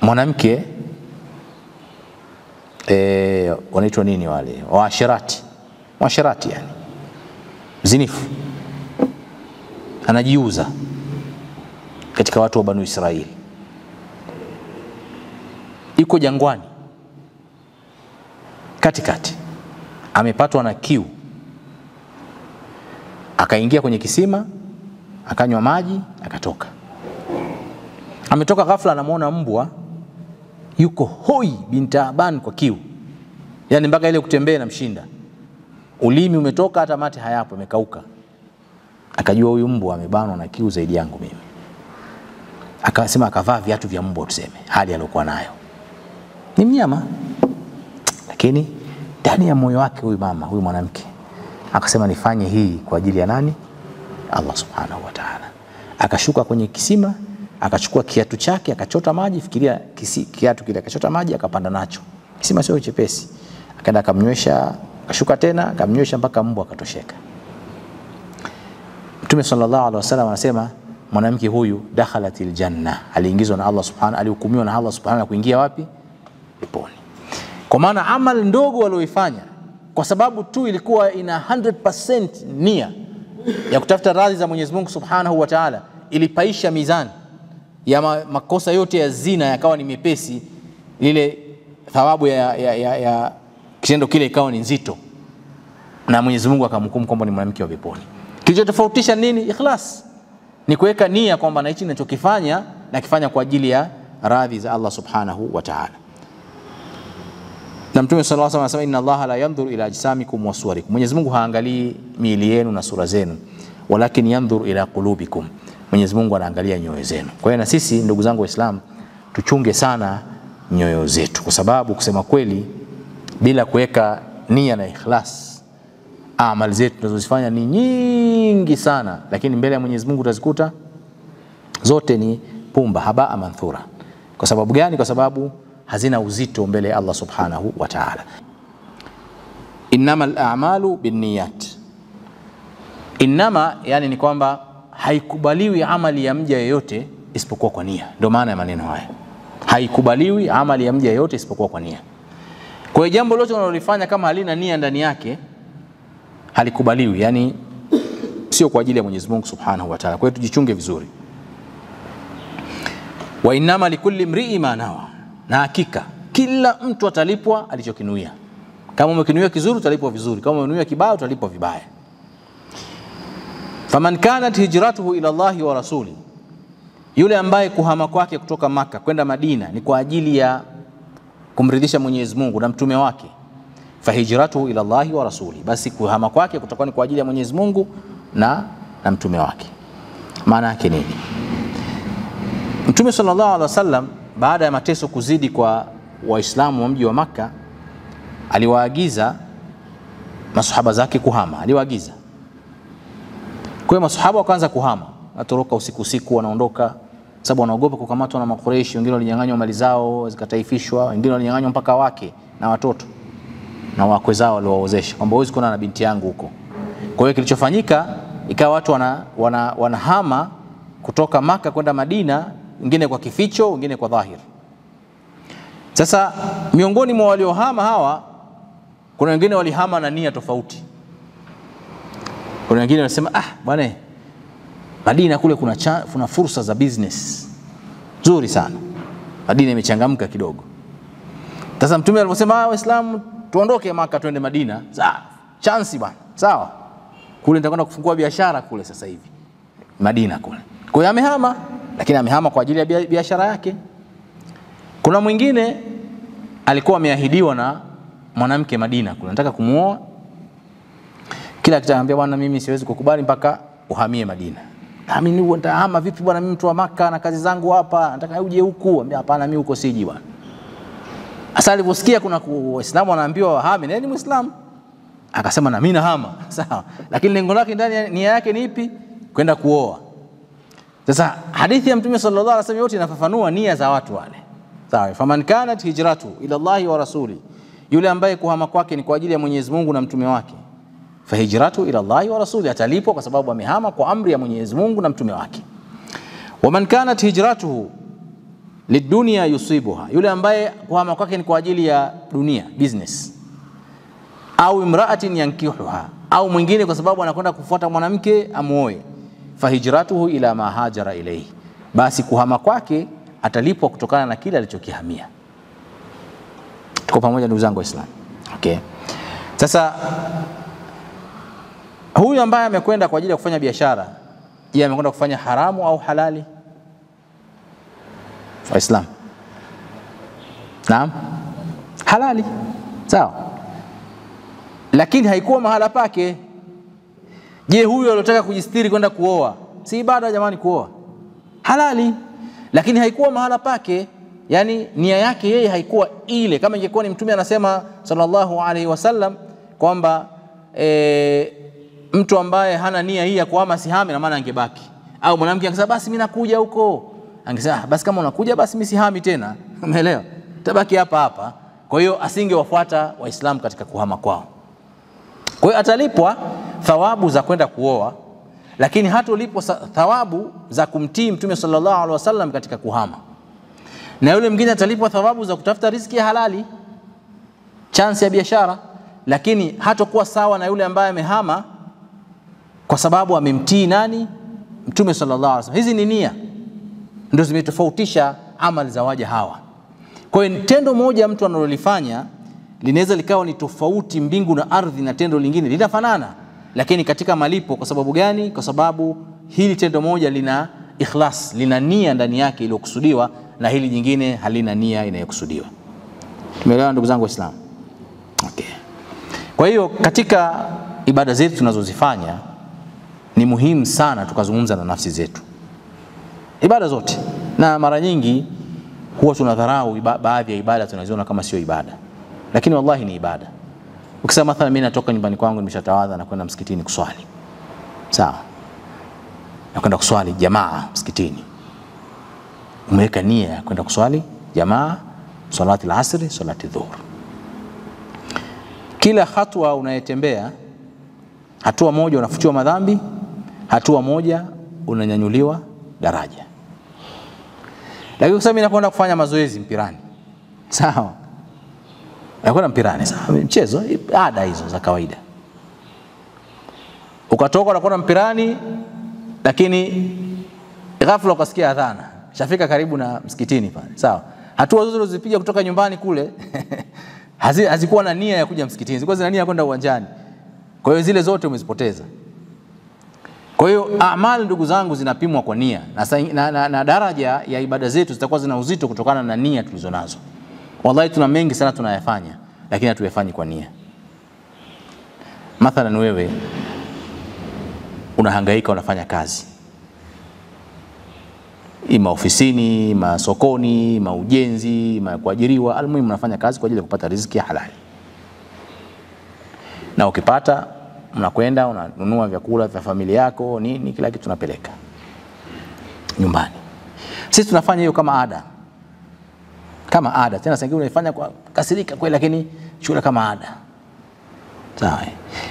mwanamke wanaitwa nini wale? Waashirati yani. Mzinifu. Anajiuza katika watu wa Banu Israeli. Yuko jangwani. Katikati. Amepatwa na kiu. Akaingia kwenye kisima, akanywa maji, akatoka. Ametoka ghafla anamuona mbwa yuko hoi bintaban kwa kiu. Yaani mpaka ile kutembea inamshinda. Ulimi umetoka hata mate hayapo, imekauka. Akajua huyu mbwa amebanwa na kiu zaidi yangu mimi. Akasema akavaa viatu vya mbwa tuseme, hali aliyokuwa nayo. Ni mnyama. Lakini ndani ya moyo wake huyu mama, huyu mwanamke akasema nifanye hii kwa ajili ya nani? Allah Subhanahu wa Ta'ala. Akashuka kwenye kisima, akachukua kiatu chake, akachota maji, fikiria kiatu kile, akachota maji akapanda nacho. Kisima sio chepesi. Akaenda akamnywesha, akashuka tena, akamnywesha mpaka mbwa akatosheka. Mtume sallallahu alaihi wasallam anasema mwanamke huyu dakhalatil janna, aliingizwa na Allah Subhanahu, alihukumiwa na Allah Subhanahu kuingia wapi? Peponi. Kwa maana amal ndogo walioifanya kwa sababu tu ilikuwa ina 100% nia ya kutafuta radhi za Mwenyezi Mungu Subhanahu wa Ta'ala, ilipaisha mizani ya makosa yote ya zina yakawa ni mepesi, ile thawabu ya kitendo kile ikawa ni nzito, na Mwenyezi Mungu akamhukumu kwamba ni mwanamke wa peponi. Kilichotofautisha nini? Ikhlas. Ni kuweka nia kwamba na hichi ninachokifanya nakifanya kwa ajili ya radhi za Allah Subhanahu wa Ta'ala. Na Mtume sallallahu alaihi wasallam anasema inna Allaha la yanzuru ila ajsamikum wa suwarikum. Mwenyezi Mungu haangalii miili yenu na sura zenu, walakin yanzuru ila qulubikum. Mwenyezi Mungu anaangalia nyoyo zenu. Kwa hiyo na sisi ndugu zangu Waislamu tuchunge sana nyoyo zetu, kwa sababu kusema kweli bila kuweka nia na ikhlas, amali zetu tunazozifanya ni nyingi sana, lakini mbele ya Mwenyezi Mungu utazikuta zote ni pumba, haba manthura. Kwa sababu gani? Kwa sababu hazina uzito mbele ya Allah Subhanahu wa Ta'ala. Innamal a'malu binniyat. Innama yani ni kwamba haikubaliwi amali ya mja yeyote isipokuwa kwa nia. Ndio maana ya maneno haya. Haikubaliwi amali ya mja yeyote isipokuwa kwa nia. Kwa hiyo jambo lote unalolifanya kama halina nia ndani yake halikubaliwi, yani sio kwa ajili ya Mwenyezi Mungu Subhanahu wa Ta'ala. Kwa hiyo tujichunge vizuri. Wa innama likulli imri'in ma nawa. Na hakika kila mtu atalipwa alichokinuia. Kama umekinuia kizuri utalipwa vizuri, kama umenuia kibaya utalipwa vibaya. Faman kanat hijratuhu ila Allahi wa rasuli, yule ambaye kuhama kwake kutoka Maka kwenda Madina ni kwa ajili ya kumridhisha Mwenyezi Mungu na mtume wake, fahijratuhu ila Allahi wa rasuli, basi kuhama kwake kutakuwa ni kwa ajili ya Mwenyezi Mungu na mtume wake. Maana yake nini? Mtume sallallahu alaihi wasallam baada ya mateso kuzidi kwa Waislamu wa mji wa Makka, aliwaagiza masahaba zake kuhama. Aliwaagiza. Kwa hiyo masahaba wakaanza kuhama, atoroka usiku wanaondoka, sababu wanaogopa kukamatwa na Makureishi. Wengine walinyang'anywa mali zao zikataifishwa, wengine walinyang'anywa mpaka wake na watoto na wakwe zao waliowaozesha, kwamba huwezi kuona na binti yangu huko. Kwa hiyo kilichofanyika ikawa watu wanahama kutoka Makka kwenda Madina, wengine kwa kificho, wengine kwa dhahiri. Sasa miongoni mwa waliohama hawa kuna wengine walihama na nia tofauti. Kuna wengine wanasema bwana, Madina kule kuna fursa za business nzuri sana, Madina imechangamka kidogo. Sasa mtume aliposema Waislamu tuondoke Maka twende Madina, chance bwana, sawa, kule nitakwenda kufungua biashara kule sasa hivi Madina kule. Kwa hiyo amehama, lakini amehama kwa ajili ya biashara yake. Kuna mwingine alikuwa ameahidiwa na mwanamke Madina kule, nataka kumuoa, kila kitamwambia bwana, mimi siwezi kukubali mpaka uhamie Madina. Mimi nitahama vipi bwana, mimi mtu wa Maka na kazi zangu hapa, nataka uje huku. Ambia hapana, mimi huko siji bwana. Sasa aliposikia kuna Waislamu wanaambiwa wahame, nani Muislamu? Akasema na mimi nahama. Sawa. Lakini lengo lake ndani nia yake ni ipi? Kwenda kuoa. Sasa hadithi ya Mtume sallallahu alaihi wasallam yote inafafanua nia za watu wale. Sawa. Faman kanat hijratu ila Allahi wa rasuli, yule ambaye kuhama kwake ni kwa ajili ya Mwenyezi Mungu na mtume wake, fahijratu ila Allahi wa rasuli, atalipwa kwa sababu amehama kwa amri ya Mwenyezi Mungu na mtume wake. Waman kanat hijratuhu lidunia yusibuha, yule ambaye kuhama kwake ni kwa ajili ya dunia, business, au imra'atin yankihuha, au mwingine kwa sababu anakwenda kufuata mwanamke amuoe, fahijratuhu ila ma hajara ilayhi, basi kuhama kwake atalipwa kutokana na kile alichokihamia. Tuko pamoja ndugu zangu Waislamu? Okay. Sasa huyu ambaye amekwenda kwa ajili ya kufanya biashara, je, amekwenda kufanya haramu au halali? Waislamu, naam, halali, sawa, lakini haikuwa mahala pake. Je, huyu aliyotaka kujistiri kwenda kuoa, si ibada jamani kuoa? Halali, lakini haikuwa mahala pake. Yani nia yake yeye haikuwa ile. Kama ingekuwa ni Mtume anasema sallallahu alaihi wasallam kwamba mtu ambaye hana nia hii ya kuhama sihami, na maana angebaki. Au mwanamke akasema basi mimi nakuja huko, angesema basi kama unakuja basi mimi sihami tena. Umeelewa? Tabaki hapa hapa. Kwa hiyo asingewafuata Waislamu katika kuhama kwao. Kwa hiyo atalipwa thawabu za kwenda kuoa, lakini hatolipwa thawabu za kumtii Mtume sallallahu alaihi wasallam katika kuhama. Na yule mwingine atalipwa thawabu za kutafuta riziki ya halali, chance ya biashara, lakini hatakuwa sawa na yule ambaye amehama kwa sababu amemtii nani? Mtume sallallahu alaihi wasallam. Hizi ni nia ndio zimetofautisha amali za waja hawa. Kwa hiyo tendo moja mtu analolifanya linaweza likawa ni tofauti mbingu na ardhi, na tendo lingine linafanana, lakini katika malipo. Kwa sababu gani? Kwa sababu hili tendo moja lina ikhlas, lina nia ndani yake iliyokusudiwa, na hili jingine halina nia inayokusudiwa. Tumeelewana ndugu zangu Waislamu? Okay. Kwa hiyo katika ibada zetu tunazozifanya ni muhimu sana tukazungumza na nafsi zetu, ibada zote. Na mara nyingi huwa tunadharau baadhi ya ibada, tunaziona kama sio ibada, lakini wallahi ni ibada. Ukisema mathalan mimi natoka nyumbani kwangu nimeshatawadha na kwenda msikitini kuswali, sawa, na kwenda kuswali jamaa msikitini, umeweka nia ya kwenda kuswali jamaa, salati al-asr, salati dhuhur. Kila hatua unayetembea, hatua moja unafutiwa madhambi, hatua moja unanyanyuliwa daraja. Lakini ukisema mimi nakwenda kufanya mazoezi mpirani, sawa, nakwenda mpirani, sawa, mchezo, ada hizo za kawaida, ukatoka na kwenda mpirani, lakini ghafla ukasikia adhana, shafika karibu na msikitini pale, sawa, hatua zote ulizozipiga kutoka nyumbani kule hazikuwa na nia ya kuja msikitini, zilikuwa zina nia ya kwenda uwanjani. Kwa hiyo zile zote umezipoteza. Kwa hiyo amali ndugu zangu zinapimwa kwa nia, na daraja ya ibada zetu zitakuwa zina uzito kutokana na nia tulizonazo. Wallahi tuna mengi sana tunayafanya, lakini hatuyafanyi kwa nia. Mathalan wewe unahangaika, unafanya kazi, ima ofisini, ima sokoni, ima ujenzi, ima kuajiriwa, almuhimu unafanya kazi kwa ajili ya kupata riziki ya halali. Na ukipata unakwenda unanunua vyakula vya familia yako, nini, kila kitu tunapeleka nyumbani. Sisi tunafanya hiyo kama ada. Kama ada. Tena sasa unaifanya kwa kasirika kweli, lakini chukua kama ada. Sawa.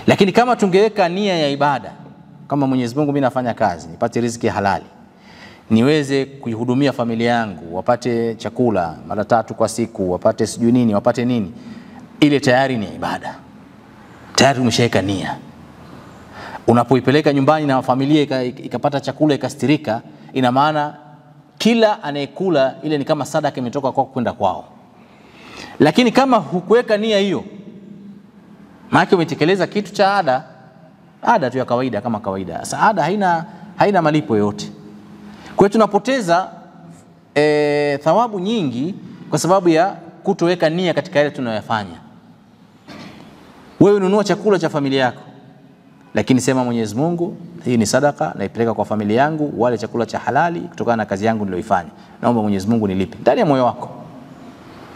Lakini kama tungeweka nia ya ibada, kama Mwenyezi Mungu mimi nafanya kazi, nipate riziki halali, niweze kuihudumia familia yangu, wapate chakula mara 3 kwa siku, wapate sijui nini, wapate nini, ile tayari ni ibada. Tayari umeshaweka nia. Unapoipeleka nyumbani na familia ikapata chakula ikastirika, ina maana kila anayekula ile ni kama sadaka imetoka kwako kwenda kwao. Lakini kama hukuweka nia hiyo, maana umetekeleza kitu cha ada tu ya kawaida kama kawaida. Sasa ada haina malipo yote. Kwa hiyo tunapoteza thawabu nyingi kwa sababu ya kutoweka nia katika yale tunayoyafanya. Wewe ununua chakula cha familia yako, lakini sema Mwenyezi Mungu, hii ni sadaka naipeleka kwa familia yangu, wale chakula cha halali kutokana na kazi yangu niliyoifanya. Naomba Mwenyezi Mungu nilipe. Ndani ya moyo wako.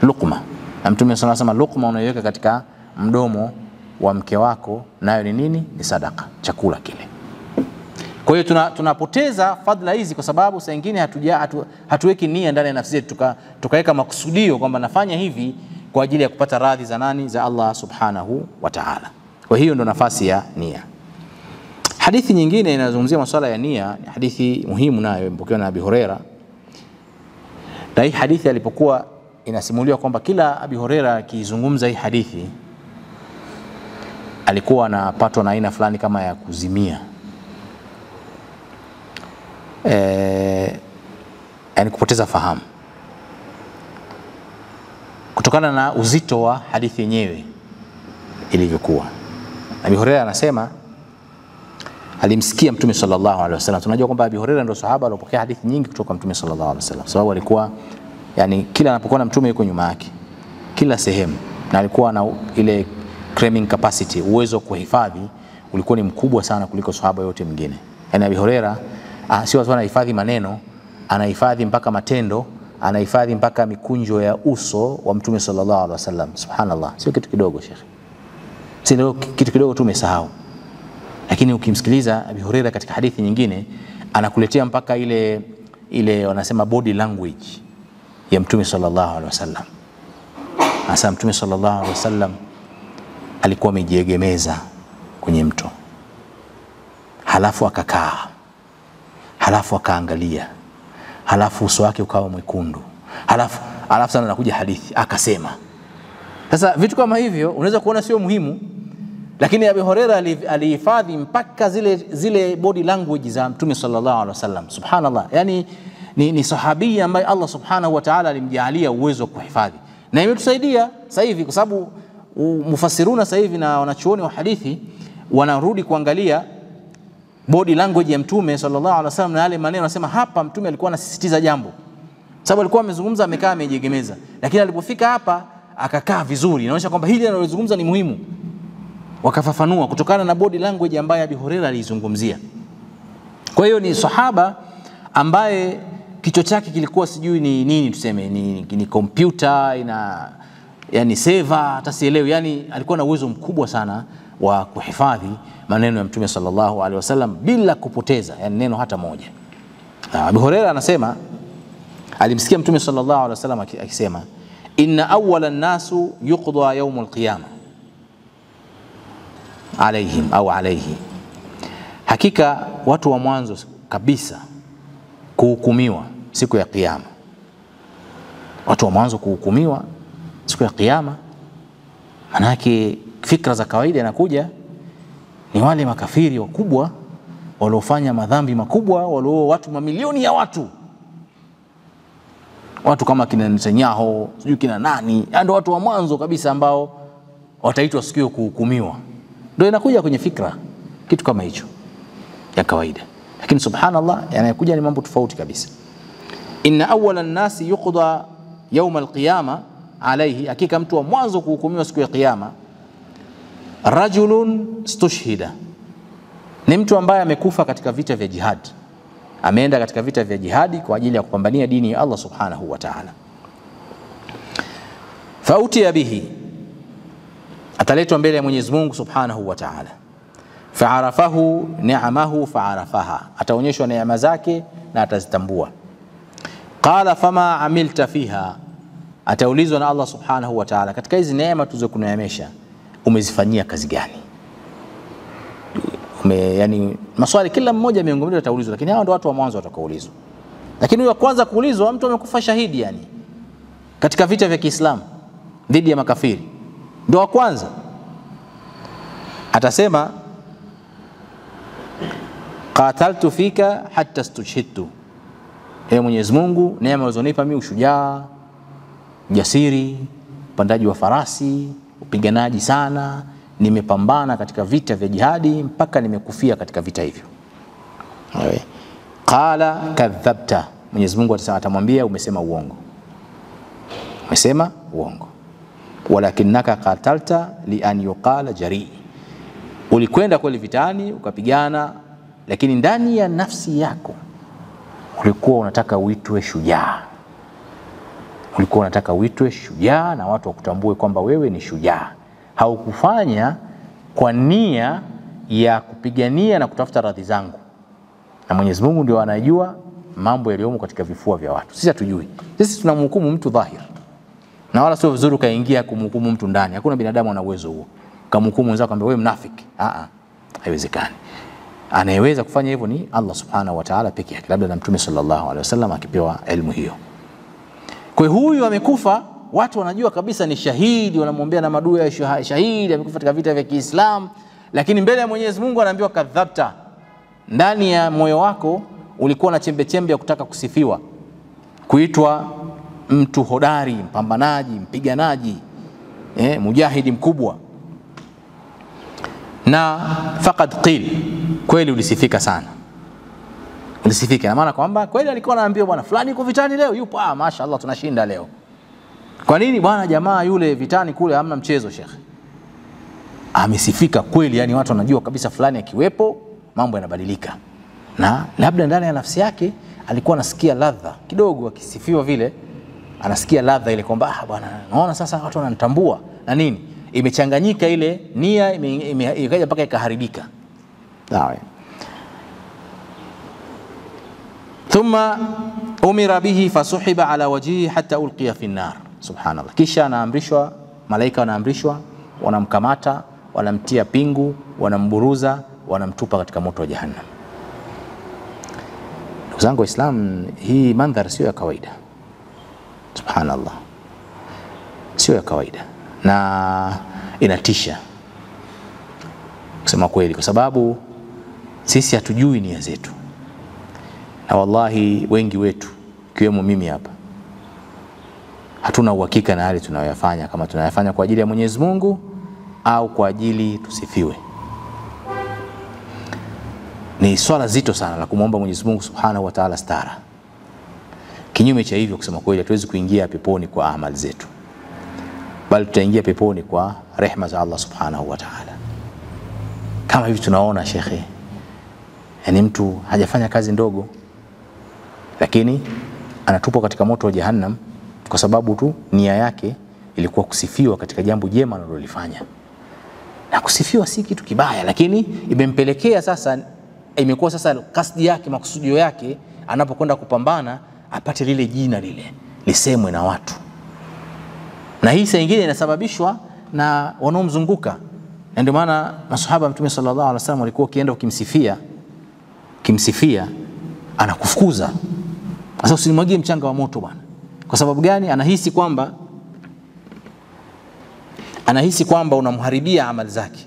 Luqma. Na Mtume sallallahu alaihi wasallam, luqma unaiweka katika mdomo wa mke wako, nayo ni nini? Ni sadaka, chakula kile. Kwa hiyo tunapoteza fadhila hizi kwa sababu saa nyingine hatuweki nia ndani ya nafsi zetu, tukaweka makusudio kwamba nafanya hivi kwa ajili ya kupata radhi za nani? Za Allah subhanahu wa ta'ala. Kwa hiyo ndo nafasi ya nia. Hadithi nyingine inazungumzia masuala ya nia, hadithi muhimu nayo imepokewa na Abi Huraira Na hii hadithi alipokuwa inasimuliwa kwamba kila Abi Huraira akizungumza hii hadithi alikuwa anapatwa na aina fulani kama ya kuzimia, yani kupoteza fahamu kutokana na uzito wa hadithi yenyewe ilivyokuwa. Abi Huraira anasema alimsikia Mtume sallallahu alaihi wasallam. Tunajua kwamba Abi Huraira ndio sahaba aliyopokea hadithi nyingi kutoka Mtume sallallahu alaihi wasallam, sababu alikuwa yani kila anapokuwa na Mtume yuko nyuma yake kila sehemu, na alikuwa na ile cramming capacity, uwezo wa kuhifadhi ulikuwa ni mkubwa sana kuliko sahaba yote mwingine. Yani Abi Huraira sio tu anahifadhi maneno, anahifadhi mpaka matendo, anahifadhi mpaka mikunjo ya uso wa Mtume sallallahu alaihi wasallam. Subhanallah, sio kitu kidogo Sheikh, sio kitu kidogo tu umesahau. Lakini ukimsikiliza Abi Huraira katika hadithi nyingine anakuletea mpaka ile wanasema body language ya Mtume sallallahu alaihi wasallam. Hasa Mtume sallallahu alaihi wasallam alikuwa amejiegemeza kwenye mto, halafu akakaa, halafu akaangalia, halafu uso wake ukawa mwekundu, halafu sana anakuja hadithi akasema. Sasa vitu kama hivyo unaweza kuona sio muhimu, lakini Abi Huraira alihifadhi mpaka zile body language za Mtume sallallahu alaihi wasallam. Subhanallah, yani ni sahabi ambaye Allah subhanahu wa ta'ala alimjalia uwezo wa kuhifadhi, na imetusaidia sasa hivi kwa sababu mufassiruna sasa hivi na wanachuoni wa hadithi wanarudi kuangalia body language ya Mtume sallallahu alaihi wasallam, na yale maneno anasema hapa Mtume alikuwa anasisitiza jambo, sababu alikuwa amezungumza amekaa amejiegemeza, lakini alipofika hapa akakaa vizuri, inaonyesha kwamba hili analozungumza ni muhimu. Wakafafanua kutokana na body language ambayo Abi Huraira alizungumzia. Kwa hiyo ni sahaba ambaye kichwa chake kilikuwa sijui ni nini tuseme, ni kompyuta yani seva hata sielewi, yani alikuwa na uwezo mkubwa sana wa kuhifadhi maneno ya Mtume sallallahu alaihi wasallam bila kupoteza yani neno hata moja. Abi Huraira anasema alimsikia Mtume sallallahu alaihi wasallam akisema inna awwala an-nasu yuqda yawm al-qiyamah alaihim au alaihi, hakika watu wa mwanzo kabisa kuhukumiwa siku ya kiyama, watu wa mwanzo kuhukumiwa siku ya kiyama. Manake fikra za kawaida inakuja ni wale makafiri wakubwa waliofanya madhambi makubwa, walio watu mamilioni ya watu kama kina Netanyahu sijui kina nani, ndio watu wa mwanzo kabisa ambao wataitwa siku ya kuhukumiwa. Ndio inakuja kwenye fikra kitu kama hicho ya kawaida, lakini subhanallah yanayokuja ni mambo tofauti kabisa. Inna awwala an-nasi yuqda yawm al-qiyama alayhi, hakika mtu wa mwanzo kuhukumiwa siku ya kiyama rajulun stushhida, ni mtu ambaye amekufa katika vita vya jihad, ameenda katika vita vya jihadi kwa ajili ya kupambania dini ya Allah subhanahu wa ta'ala. Fautiya bihi, ataletwa mbele ya Mwenyezi Mungu subhanahu wa ta'ala. Fa'arafahu ni'amahu fa'arafaha, ataonyeshwa neema zake na atazitambua. Qala fama amilta fiha, ataulizwa na Allah subhanahu wa ta'ala, katika hizi neema tulizokuneemesha umezifanyia kazi gani? Yani maswali kila mmoja miongoni ataulizwa, lakini hao ndio watu wa mwanzo watakaoulizwa. Lakini huyo kwanza kuulizwa mtu amekufa shahidi yani katika vita vya Kiislamu dhidi ya makafiri, ndio wa kwanza. Atasema qataltu fika hatta stushhidtu, ee Mwenyezi Mungu, neema ulizonipa mimi ushujaa, jasiri, upandaji wa farasi, upiganaji sana, nimepambana katika vita vya jihadi mpaka nimekufia katika vita hivyo. Qala kadhabta, Mwenyezi Mungu atamwambia umesema uongo, umesema uongo. Walakinaka qatalta li an yuqala jari, ulikwenda kweli vitani ukapigana, lakini ndani ya nafsi yako ulikuwa unataka uitwe shujaa, ulikuwa unataka uitwe shujaa na watu wakutambue kwamba wewe ni shujaa. Haukufanya kwa nia ya kupigania na kutafuta radhi zangu, na Mwenyezi Mungu ndio anajua mambo yaliyomo katika vifua vya watu. Sisi hatujui, sisi tunamhukumu mtu dhahir, na wala sio vizuri kaingia kumhukumu mtu ndani. Hakuna binadamu ana uwezo huo, kamhukumu mwenzako kwamba wewe mnafiki. Haiwezekani. Anayeweza kufanya hivyo ni Allah subhanahu wa ta'ala pekee yake, labda na Mtume sallallahu alaihi wasallam akipewa elimu hiyo. Kwa huyu amekufa, watu wanajua kabisa ni shahidi, wanamwombea na madua ya shahidi, amekufa katika vita vya Kiislamu, lakini mbele ya Mwenyezi Mungu anaambiwa kadhabta. Ndani ya moyo wako ulikuwa na chembe chembe ya kutaka kusifiwa, kuitwa mtu hodari, mpambanaji, mpiganaji, mujahidi mkubwa. Na faqad qil, kweli ulisifika sana, ulisifika. Na maana kwamba kweli alikuwa anaambiwa bwana fulani yuko vitani leo, yupo, mashaallah tunashinda leo. Kwa nini bwana? Jamaa yule vitani kule hamna mchezo shekhi. Amesifika kweli, yani watu wanajua kabisa fulani akiwepo mambo yanabadilika. Na labda ndani ya nafsi yake alikuwa anasikia ladha kidogo, akisifiwa vile anasikia ladha ile kwamba bwana naona sasa watu wananitambua na nini. Imechanganyika ile nia, ikaja mpaka ikaharibika. Sawa. Thumma umira bihi fasuhiba ala wajhihi hatta ulqiya fi an-nar. Subhanallah. Kisha anaamrishwa, malaika wanaamrishwa, wanamkamata, wanamtia pingu, wanamburuza, wanamtupa katika moto wa jahannam. Ndugu zangu Waislamu, hii mandhari sio ya kawaida. Subhanallah. Sio ya kawaida na inatisha kusema kweli, kwa sababu sisi hatujui nia zetu. Na wallahi wengi wetu kiwemo mimi hapa hatuna uhakika na hali tunayoyafanya, kama tunayafanya kwa ajili ya Mwenyezi Mungu au kwa ajili tusifiwe. Ni swala zito sana la kumwomba Mwenyezi Mungu Subhanahu wa Ta'ala stara. Kinyume cha hivyo, kusema kweli, hatuwezi kuingia peponi kwa amali zetu, bali tutaingia peponi kwa rehema za Allah Subhanahu wa Ta'ala. Kama hivi tunaona shekhe, yani mtu hajafanya kazi ndogo lakini anatupwa katika moto wa jahannam kwa sababu tu nia yake ilikuwa kusifiwa katika jambo jema analolifanya. Na kusifiwa si kitu kibaya, lakini imempelekea sasa, imekuwa sasa kasdi yake, makusudio yake, anapokwenda kupambana apate lile jina lile lisemwe na watu. Na hii saa nyingine inasababishwa na wanaomzunguka. Na ndio maana masahaba Mtume sallallahu alaihi wasallam walikuwa kienda kimsifia anakufukuza. Sasa usinimwagie mchanga wa moto bwana. Kwa sababu gani? Anahisi kwamba unamharibia amali zake.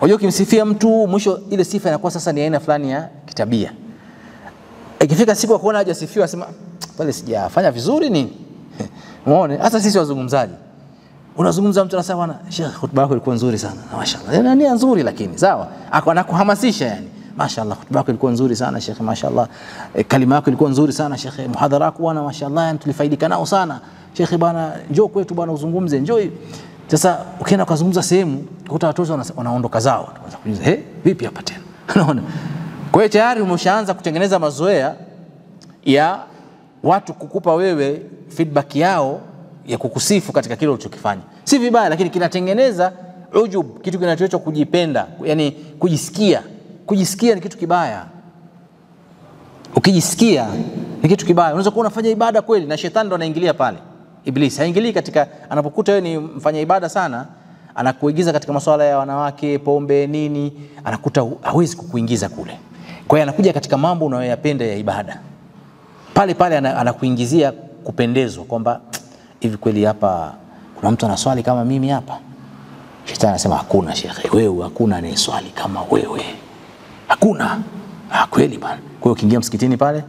Unajua kimsifia mtu, mwisho ile sifa inakuwa sasa ni aina fulani ya kitabia. Ikifika siku akuona hajasifiwa, asema pale sijafanya vizuri nini? Umeona? Hata sisi wazungumzaji, unazungumza mtu anasema bwana Sheikh, hotuba yako ilikuwa nzuri sana. Mashaallah. Ni nzuri lakini sawa. Anakuhamasisha yani. Mashaallah, hotuba yako ilikuwa nzuri sana Sheikh, mashaallah. Kalima yako ilikuwa nzuri sana Sheikh. Muhadhara wako bwana mashaallah, yani tulifaidika nao sana. Sheikh bwana, njoo kwetu bwana uzungumze, njoo. Sasa ukienda kuzungumza sehemu, ukuta watu wanaondoka zao. Wanaanza kuuliza, vipi hapa tena? Unaona? Kwa hiyo tayari umeshaanza kutengeneza mazoea ya watu kukupa wewe feedback yao ya kukusifu katika kile ulichokifanya. Si vibaya, lakini kinatengeneza ujub, kitu kinachoitwa kujipenda, yani kujisikia. Kujisikia ni kitu kibaya. Ukijisikia ni kitu kibaya. Unaweza kuwa unafanya ibada kweli na shetani ndo anaingilia pale. Iblis haingilii katika, anapokuta wewe ni mfanya ibada sana, anakuingiza katika masuala ya wanawake, pombe, nini, anakuta hawezi kukuingiza kule. Kwa hiyo anakuja katika mambo unayoyapenda ya ibada. Pale anakuingizia kupendezwa kwamba hivi kweli hapa kuna mtu anaswali kama mimi hapa. Shetani anasema hakuna shekhe, wewe hakuna anayeswali kama wewe. Hakuna. Kweli bana. Kwa hiyo ukiingia msikitini pale,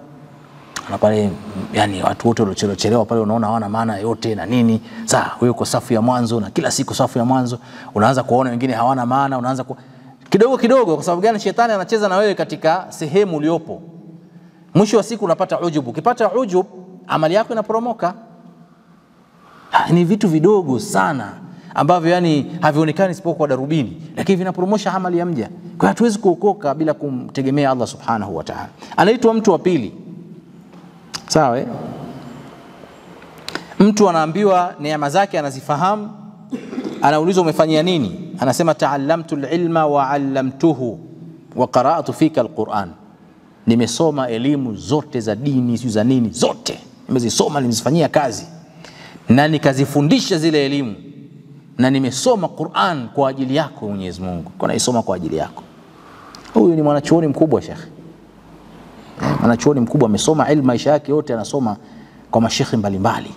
na pale yani watu wote waliochelewa pale unaona hawana maana yote na nini. Sasa wewe uko safu ya mwanzo na kila siku safu ya mwanzo, unaanza kuona wengine hawana maana, unaanza kidogo kidogo. Kwa sababu gani? Shetani anacheza na wewe katika sehemu uliopo. Mwisho wa siku unapata ujub. Ukipata ujub, amali yako inaporomoka. Ni vitu vidogo sana ambavyo yani havionekani isipokuwa kwa darubini, lakini vinapromosha amali ya mja. Kwa hiyo hatuwezi kuokoka bila kumtegemea Allah Subhanahu wa Ta'ala. Anaitwa mtu wa pili. Sawa? Mtu anaambiwa neema zake anazifahamu, anaulizwa umefanyia nini? Anasema ta'allamtu al-ilma wa 'allamtuhu wa qara'tu fika al-Qur'an. Nimesoma elimu zote za dini, za nini zote. Nimezisoma, nimezifanyia kazi. Na nikazifundisha zile elimu. Na nimesoma Qur'an kwa ajili yako Mwenyezi Mungu. Kwa naisoma kwa ajili yako. Huyu ni mwanachuoni mkubwa Sheikh. Mwanachuoni mkubwa amesoma ilmu maisha yake yote anasoma kwa mashekhi mbalimbali.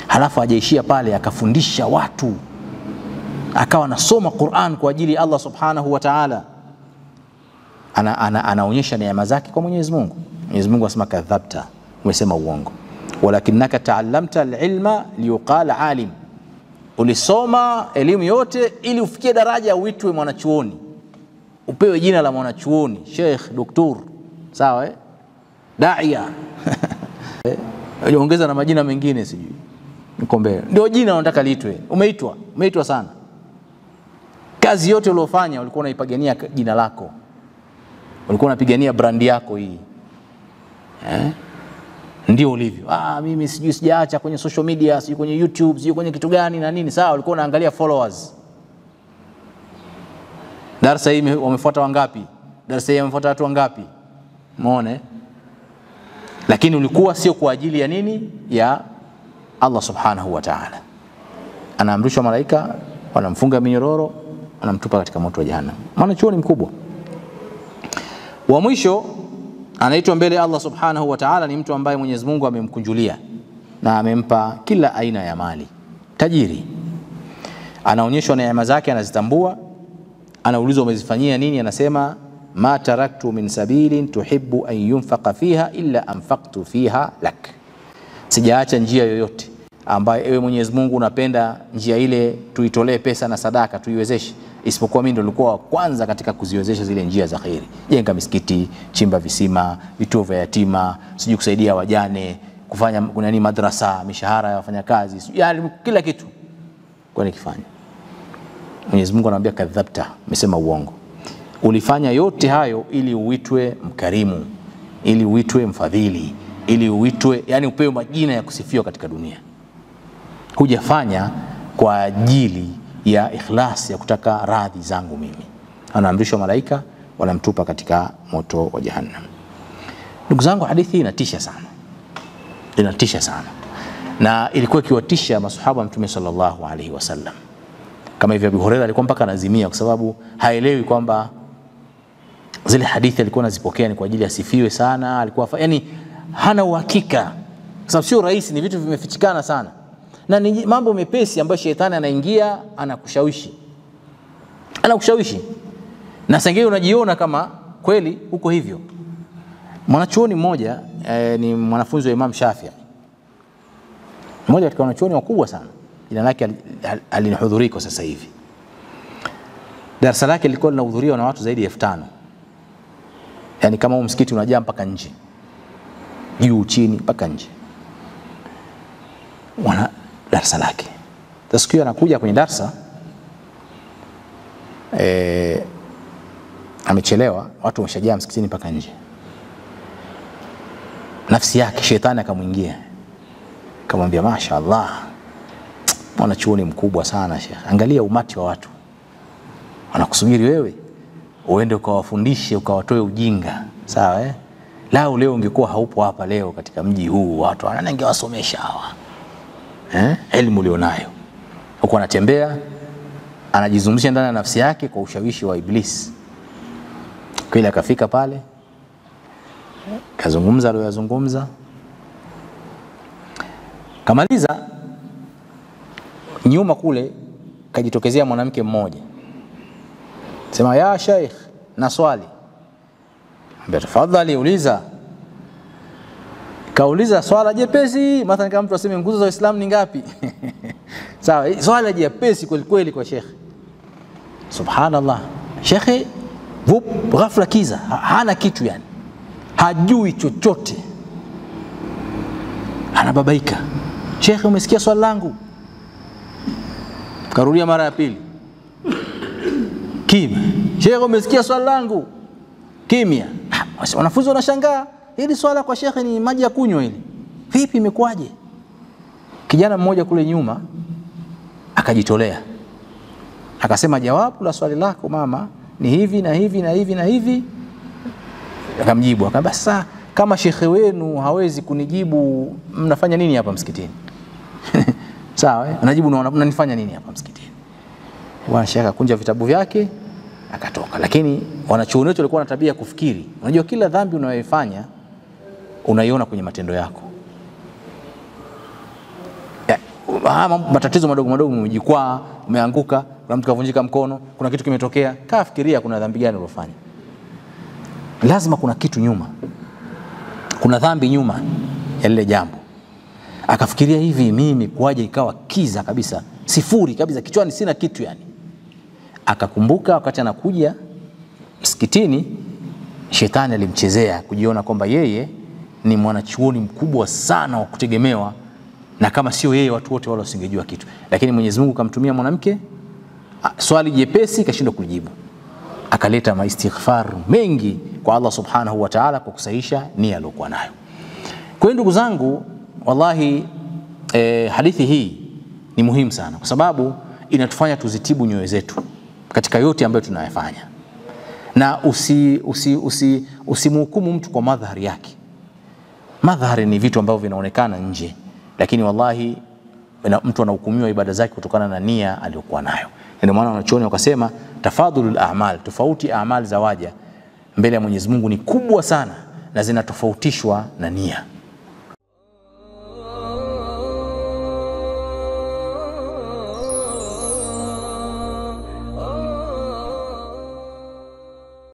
Halafu hajaishia pale, akafundisha watu. Akawa anasoma Qur'an kwa ajili ya Allah Subhanahu wa Ta'ala. Anaonyesha neema zake kwa Mwenyezi Mungu. Mwenyezi Mungu asema kadhabta, umesema uongo. Walakinaka ta'allamta al-ilma liyuqala alim. Ulisoma elimu yote ili ufikie daraja uitwe mwanachuoni. Upewe jina la mwanachuoni, Sheikh, Doktor. Sawa Daia. Ongeza na majina mengine sijui. Nikombea. Ndio jina unataka liitwe. Umeitwa sana. Kazi yote uliyofanya ulikuwa unaipigania jina lako. Ulikuwa unapigania brand yako hii. Ndio ulivyo. Mimi sijui sijaacha kwenye social media, sijui kwenye YouTube, sijui kwenye kitu gani na nini. Sawa, ulikuwa unaangalia followers. Darasa hii wamefuata wangapi? Darasa hii wamefuata watu wangapi? Umeona? Lakini ulikuwa sio kwa ajili ya nini? Ya Allah Subhanahu wa Ta'ala. Anaamrishwa malaika, wanamfunga minyororo, wanamtupa katika moto wa jahannam. Mwanachuoni mkubwa. Wa mwisho anaitwa mbele Allah Subhanahu wa Ta'ala ni mtu ambaye Mwenyezi Mungu amemkunjulia na amempa kila aina ya mali. Tajiri. Anaonyeshwa neema zake, anazitambua. Anaulizwa umezifanyia nini, anasema ma taraktu min sabilin tuhibbu an yunfaqa fiha illa anfaqtu fiha lak. Sijaacha njia yoyote ambayo ewe Mwenyezi Mungu unapenda njia ile tuitolee pesa na sadaka tuiwezeshe, isipokuwa mimi ndo nilikuwa wa kwanza katika kuziwezesha zile njia za khairi. Jenga misikiti, chimba visima, vituo vya yatima, sijui kusaidia wajane, kufanya kuna madrasa, mishahara ya wafanyakazi, yaani kila kitu kwa nikifanya. Mwenyezi Mungu anamwambia kadhabta, umesema uongo. Ulifanya yote hayo ili uitwe mkarimu, ili uitwe mfadhili, ili uitwe, yani upewe majina ya kusifiwa katika dunia. Hujafanya kwa ajili ya ikhlas ya kutaka radhi zangu mimi. Anaamrishwa malaika, wanamtupa katika moto wa jahannam. Ndugu zangu, hadithi inatisha sana. Inatisha sana. Na ilikuwa ikiwatisha masahaba wa Mtume sallallahu alaihi wasallam. Kama hivyo Abu Hurairah alikuwa mpaka anazimia kwa sababu haelewi kwamba zile hadithi alikuwa anazipokea ni kwa ajili ya sifiwe sana, alikuwa yani hana uhakika. Kwa sababu sio rahisi, ni vitu vimefichikana sana. Na ni mambo mepesi ambayo shetani anaingia, anakushawishi. Anakushawishi. Na sengine unajiona kama kweli uko hivyo. Mwanachuoni mmoja ni mwanafunzi wa Imam Shafi'i. Mmoja katika wanachuoni wakubwa sana. Jina lake alinihudhuria kwa sasa hivi. Darasa lake lilikuwa linahudhuriwa na watu zaidi ya 5,000. Yaani kama msikiti unajaa mpaka nje. Juu chini mpaka nje. Wana darasa lake. Sasa siku anakuja kwenye darasa amechelewa, watu wameshajaa msikitini mpaka nje. Nafsi yake shetani akamuingia. Akamwambia mashaallah, mwanachuoni mkubwa sana Sheikh. Angalia umati wa watu. Wanakusubiri wewe uende ukawafundishe, ukawatoe ujinga. Sawa Lao leo ungekuwa haupo hapa leo katika mji huu, watu wanangewasomesha hawa. Elimu ulionayo. Huko anatembea, anajizungusha ndani ya nafsi yake kwa ushawishi wa Iblis. Kile akafika pale, kazungumza aliyozungumza. Kamaliza, nyuma kule kajitokezea mwanamke mmoja. Sema ya Sheikh, na swali. Ambia tafadhali uliza. Kauliza swala jepesi, mathalan kama mtu aseme nguzo za Uislamu ni ngapi? Sawa, swala jepesi kweli kweli kwa Sheikh. Subhanallah. Sheikh ghafla kiza, hana kitu yani. Hajui chochote. Anababaika. Sheikh, umesikia swali langu? Karudia mara ya pili. Kimya. Sheikh, umesikia swali langu? Kimya. Wanafunzi wanashangaa, hili swala kwa Sheikh ni maji ya kunywa hili. Vipi imekwaje? Kijana mmoja kule nyuma akajitolea. Akasema jawabu la swali lako mama ni hivi na hivi na hivi na hivi. Akamjibu, akamwambia sasa kama shekhe wenu hawezi kunijibu, mnafanya nini hapa msikitini? Sawa anajibu, mnanifanya nini hapa msikitini? Bwana Sheikh akunja vitabu vyake akatoka. Lakini Wanachuoni wetu walikuwa na tabia kufikiri. Unajua kila dhambi unayoifanya unaiona kwenye matendo yako. Matatizo madogo madogo, umejikwaa, umeanguka, kuna mtu kavunjika mkono, kuna kitu kimetokea, kafikiria kuna dhambi gani ulofanya. Lazima kuna kitu nyuma. Kuna dhambi nyuma ya lile jambo. Akafikiria hivi, mimi kwaje ikawa kiza kabisa, sifuri kabisa, kichwani sina kitu yani. Akakumbuka wakati anakuja msikitini, shetani alimchezea kujiona kwamba yeye ni mwanachuoni mkubwa sana wa kutegemewa, na kama sio yeye watu wote wala wasingejua kitu. Lakini Mwenyezi Mungu kamtumia mwanamke, swali jepesi kashindwa kujibu. Akaleta maistighfar mengi kwa Allah Subhanahu wa Ta'ala kwa kusahisha nia aliyokuwa nayo. Kwa hiyo ndugu zangu, wallahi hadithi hii ni muhimu sana kwa sababu inatufanya tuzitibu nyoyo zetu katika yote ambayo tunayafanya. Na usimhukumu mtu kwa madhari yake. Madhari ni vitu ambavyo vinaonekana nje, lakini wallahi mtu anahukumiwa ibada zake kutokana na nia aliyokuwa nayo. Ndio maana wanachuoni wakasema tafadhulul a'mal, tofauti a'mal za waja mbele ya Mwenyezi Mungu ni kubwa sana na zinatofautishwa na nia.